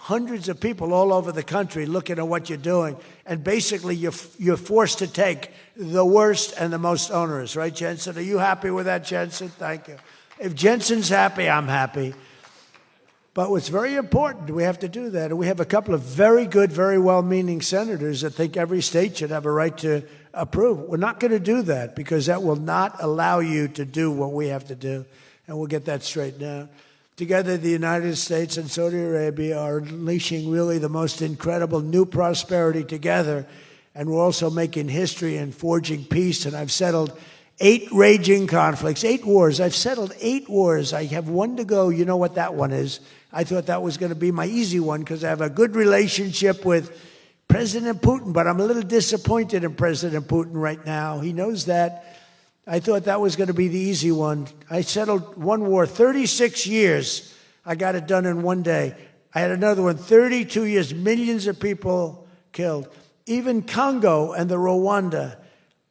hundreds of people all over the country looking at what you're doing. And basically you're forced to take the worst and the most onerous, right, Jensen? Are you happy with that, Jensen? Thank you. If Jensen's happy, I'm happy. But what's very important, we have to do that. And we have a couple of very good, very well-meaning senators that think every state should have a right to approve. We're not going to do that because that will not allow you to do what we have to do. And we'll get that straightened out. Together, the United States and Saudi Arabia are unleashing really the most incredible new prosperity together. And we're also making history and forging peace. And I've settled 8 raging conflicts, 8 wars. I've settled 8 wars. I have 1 to go. You know what that one is. I thought that was going to be my easy one because I have a good relationship with President Putin, but I'm a little disappointed in President Putin right now. He knows that. I thought that was going to be the easy one. I settled 1 war, 36 years. I got it done in 1 day. I had another one, 32 years, millions of people killed. Even Congo and the Rwanda,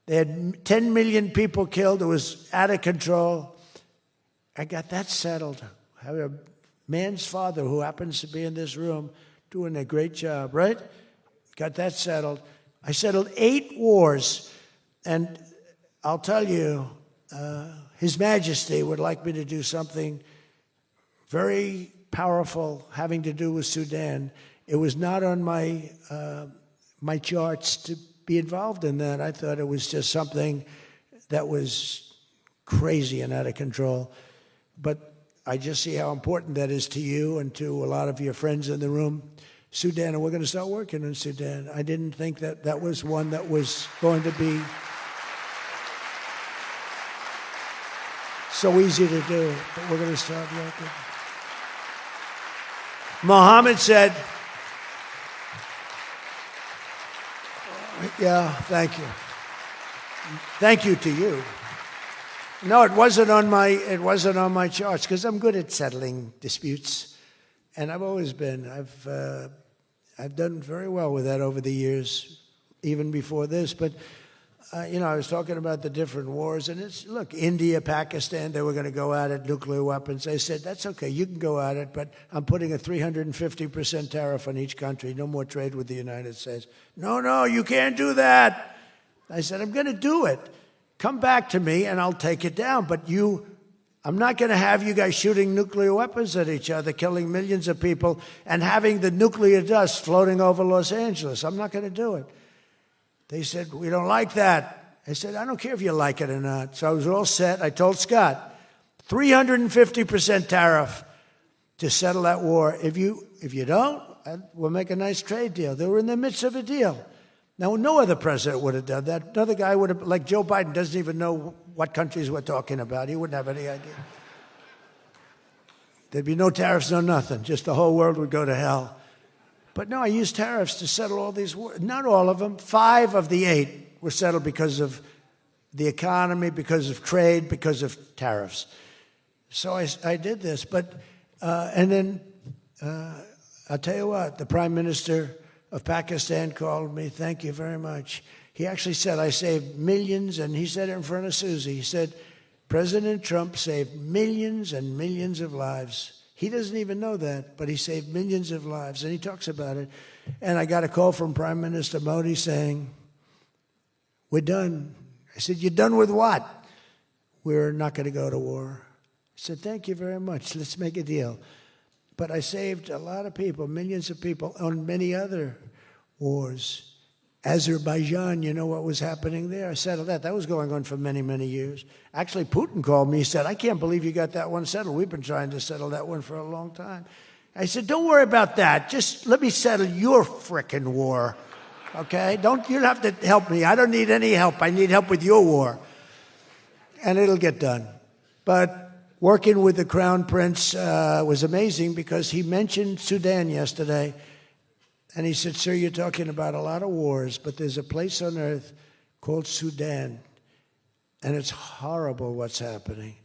they had 10 million people killed. It was out of control. I got that settled. I have a man's father who happens to be in this room doing a great job, right? Got that settled. I settled 8 wars. And I'll tell you, His Majesty would like me to do something very powerful having to do with Sudan. It was not on my my charts to be involved in that. I thought it was just something that was crazy and out of control. But I just see how important that is to you and to a lot of your friends in the room. Sudan, and we're going to start working in Sudan. I didn't think that that was one that was going to be so easy to do, but we're going to start working. Mohammed said, yeah, thank you. Thank you to you. No, it wasn't on my charts because I'm good at settling disputes. And I've always been. I've done very well with that over the years, even before this. But, I was talking about the different wars, and look, India, Pakistan, they were going to go at it, nuclear weapons. I said, that's okay, you can go at it, but I'm putting a 350% tariff on each country, no more trade with the United States. No, you can't do that. I said, I'm going to do it. Come back to me, and I'll take it down, but I'm not going to have you guys shooting nuclear weapons at each other, killing millions of people, and having the nuclear dust floating over Los Angeles. I'm not going to do it. They said, we don't like that. I said, I don't care if you like it or not. So I was all set. I told Scott, 350% tariff to settle that war. If you don't, we'll make a nice trade deal. They were in the midst of a deal. Now, no other president would have done that. Another guy would have, like Joe Biden, doesn't even know what countries we're talking about. He wouldn't have any idea. There'd be no tariffs, no nothing. Just the whole world would go to hell. But no, I used tariffs to settle all these wars. Not all of them. 5 of the 8 were settled because of the economy, because of trade, because of tariffs. So I did this. But, and then I'll tell you what, the Prime Minister of Pakistan called me. Thank you very much. He actually said, I saved millions, and he said it in front of Susie. He said, President Trump saved millions and millions of lives. He doesn't even know that, but he saved millions of lives, and he talks about it. And I got a call from Prime Minister Modi saying, we're done. I said, you're done with what? We're not going to go to war. I said, thank you very much. Let's make a deal. But I saved a lot of people, millions of people, on many other wars. Azerbaijan, you know what was happening there? I settled that. That was going on for many, many years. Actually, Putin called me. He said, I can't believe you got that one settled. We've been trying to settle that one for a long time. I said, don't worry about that. Just let me settle your frickin' war, okay? You don't have to help me. I don't need any help. I need help with your war. And it'll get done. But working with the Crown Prince was amazing because he mentioned Sudan yesterday. And he said, sir, you're talking about a lot of wars, but there's a place on earth called Sudan, and it's horrible what's happening.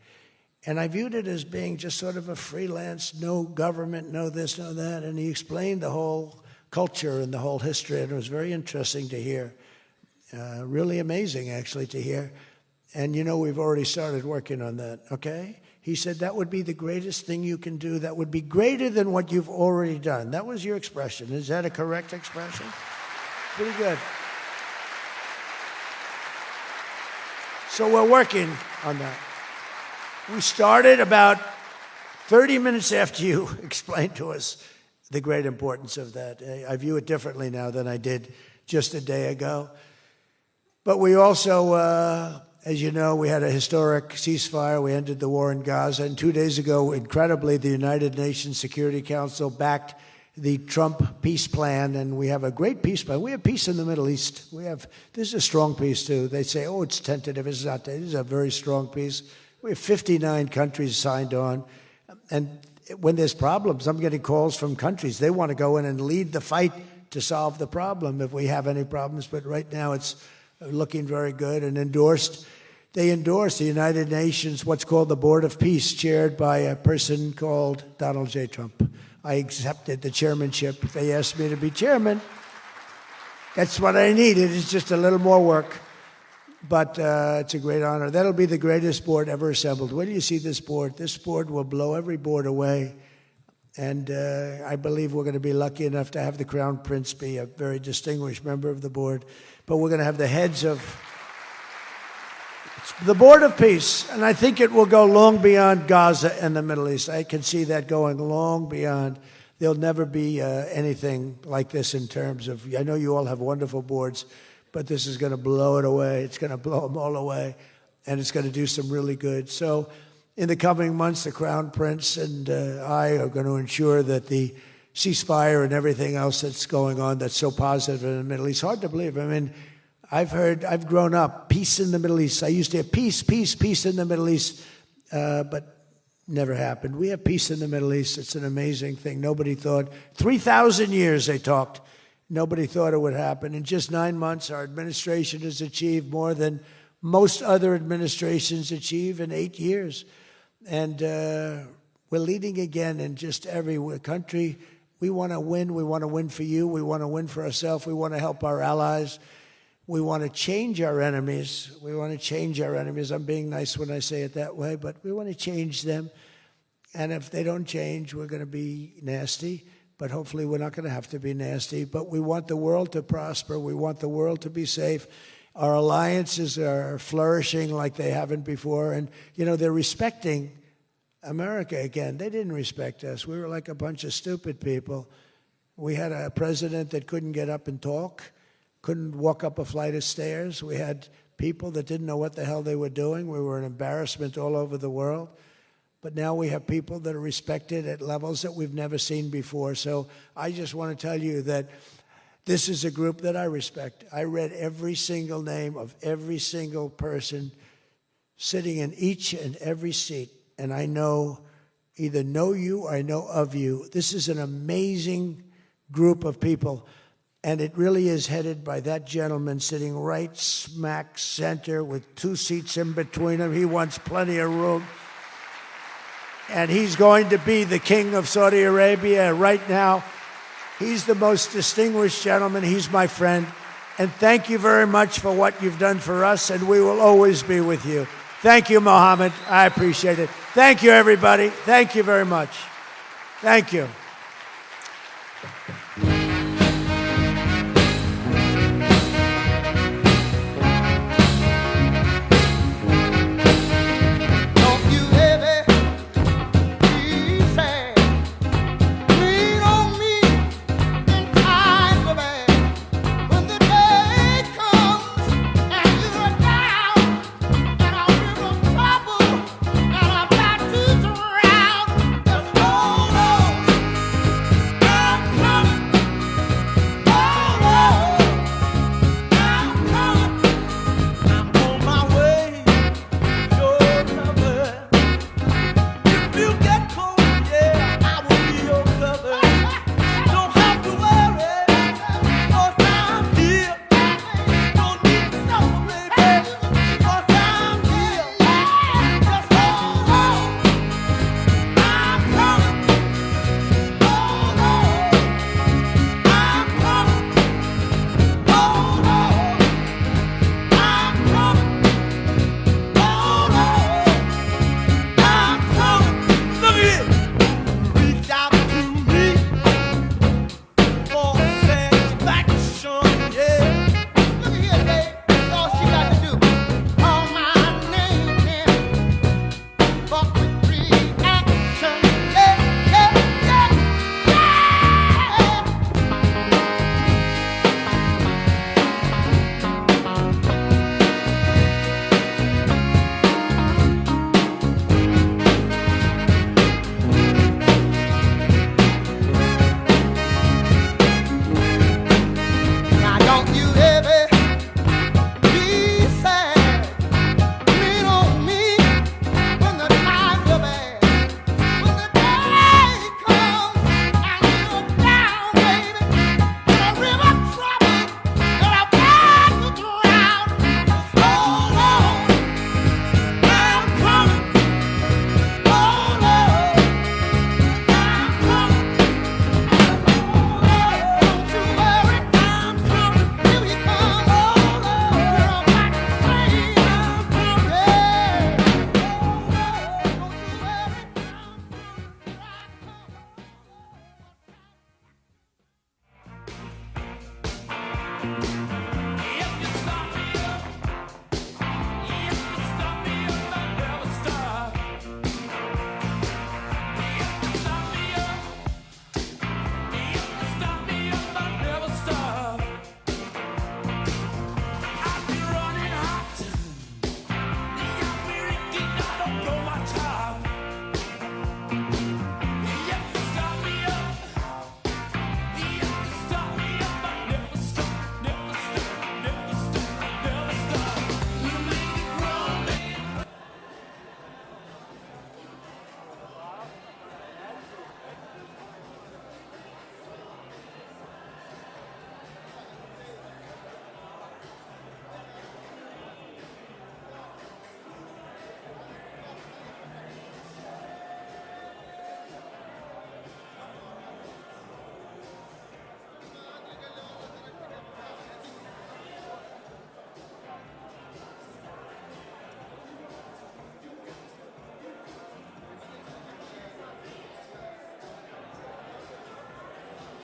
And I viewed it as being just sort of a freelance, no government, no this, no that. And he explained the whole culture and the whole history, and it was very interesting to hear. Really amazing, actually, to hear. And, we've already started working on that, okay? He said that would be the greatest thing you can do. That would be greater than what you've already done. That was your expression. Is that a correct expression? Pretty good. So we're working on that. We started about 30 minutes after you explained to us the great importance of that. I view it differently now than I did just a day ago. But we also... as you know, we had a historic ceasefire. We ended the war in Gaza. And 2 days ago, incredibly, the United Nations Security Council backed the Trump peace plan. And we have a great peace plan. We have peace in the Middle East. This is a strong peace, too. They say, oh, it's tentative. It's not. This is a very strong peace. We have 59 countries signed on. And when there's problems, I'm getting calls from countries. They want to go in and lead the fight to solve the problem if we have any problems. But right now, it's looking very good and they endorsed the United Nations, what's called the Board of Peace, chaired by a person called Donald J. Trump. I accepted the chairmanship. They asked me to be chairman. That's what I needed. It's just a little more work, but it's a great honor. That'll be the greatest board ever assembled. When do you see this board? This board will blow every board away, and I believe we're going to be lucky enough to have the Crown Prince be a very distinguished member of the board. But we're going to have the heads of the Board of Peace, and I think it will go long beyond Gaza and the Middle East. I can see that going long beyond. There'll never be anything like this in terms of, I know you all have wonderful boards, but this is going to blow it away. It's going to blow them all away, and it's going to do some really good. So in the coming months, the Crown Prince and I are going to ensure that the ceasefire and everything else that's going on that's so positive in the Middle East. Hard to believe. I mean, I've grown up, peace in the Middle East. I used to hear peace, peace, peace in the Middle East, but never happened. We have peace in the Middle East. It's an amazing thing. Nobody thought, 3,000 years they talked. Nobody thought it would happen. In just 9 months, our administration has achieved more than most other administrations achieve in 8 years. And We're leading again in just every country. We want to win. We want to win for you. We want to win for ourselves. We want to help our allies. We want to change our enemies. We want to change our enemies. I'm being nice when I say it that way, but we want to change them. And if they don't change, we're going to be nasty. But hopefully we're not going to have to be nasty. But we want the world to prosper. We want the world to be safe. Our alliances are flourishing like they haven't before. And, you know, they're respecting America again. They didn't respect us. We were like a bunch of stupid people. We had a president that couldn't get up and talk, couldn't walk up a flight of stairs. We had people that didn't know what the hell they were doing. We were an embarrassment all over the world. But now we have people that are respected at levels that we've never seen before. So I just want to tell you that this is a group that I respect. I read every single name of every single person sitting in each and every seat. And I either know you or I know of you. This is an amazing group of people. And it really is headed by that gentleman sitting right smack center with 2 seats in between him. He wants plenty of room. And he's going to be the king of Saudi Arabia right now. He's the most distinguished gentleman. He's my friend. And thank you very much for what you've done for us, and we will always be with you. Thank you, Mohammed. I appreciate it. Thank you, everybody. Thank you very much. Thank you.